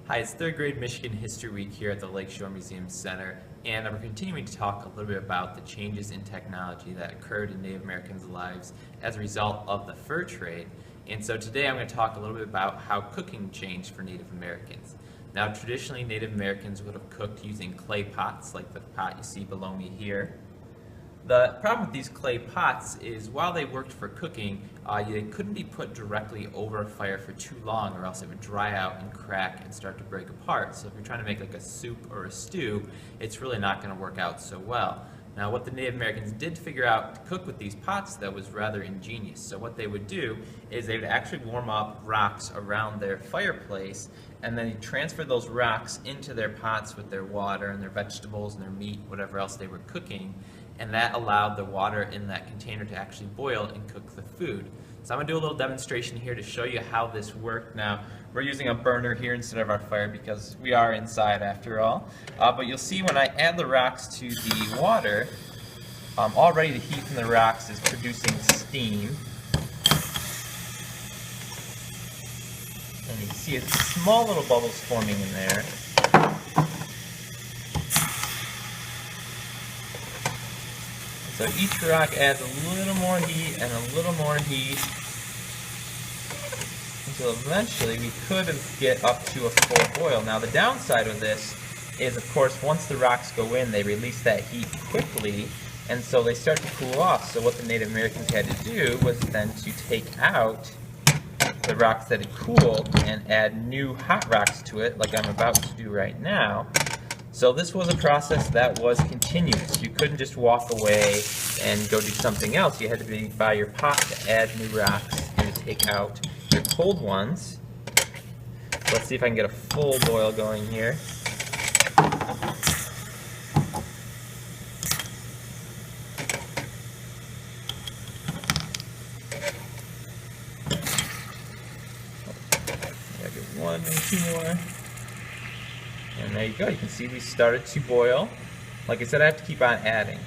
Hi, it's third grade Michigan History Week here at the Lakeshore Museum Center, and we're continuing to talk a little bit about the changes in technology that occurred in Native Americans' lives as a result of the fur trade. And so today I'm going to talk a little bit about how cooking changed for Native Americans. Now, traditionally, Native Americans would have cooked using clay pots, like the pot you see below me here. The problem with these clay pots is while they worked for cooking, they couldn't be put directly over a fire for too long or else it would dry out and crack and start to break apart. So if you're trying to make like a soup or a stew, it's really not going to work out so well. Now what the Native Americans did figure out to cook with these pots though was rather ingenious. So what they would do is they would actually warm up rocks around their fireplace and then transfer those rocks into their pots with their water and their vegetables and their meat, whatever else they were cooking, and that allowed the water in that container to actually boil and cook the food. So I'm going to do a little demonstration here to show you how this worked. Now, we're using a burner here instead of our fire because we are inside after all. But you'll see when I add the rocks to the water, already the heat from the rocks is producing steam. And you can see small little bubbles forming in there. So each rock adds a little more heat and a little more heat until eventually we could get up to a full boil. Now the downside of this is, of course, once the rocks go in, they release that heat quickly, and so they start to cool off. So what the Native Americans had to do was then to take out the rocks that had cooled and add new hot rocks to it, like I'm about to do right now. So this was a process that was continuous. You couldn't just walk away and go do something else. You had to be by your pot to add new rocks and to take out your cold ones. Let's see if I can get a full boil going here. I'll get one, maybe two more. And there you go, you can see we started to boil. Like I said, I have to keep on adding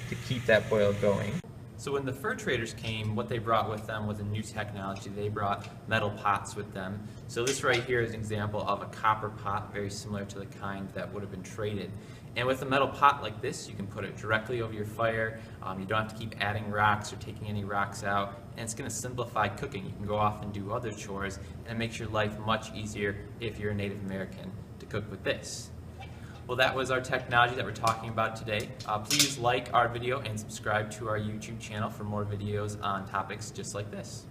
to keep that boil going. So when the fur traders came, what they brought with them was a new technology. They brought metal pots with them. So this right here is an example of a copper pot, very similar to the kind that would have been traded. And with a metal pot like this, you can put it directly over your fire. You don't have to keep adding rocks or taking any rocks out. And it's going to simplify cooking. You can go off and do other chores, and it makes your life much easier if you're a Native American to cook with this. Well, that was our technology that we're talking about today. Please like our video and subscribe to our YouTube channel for more videos on topics just like this.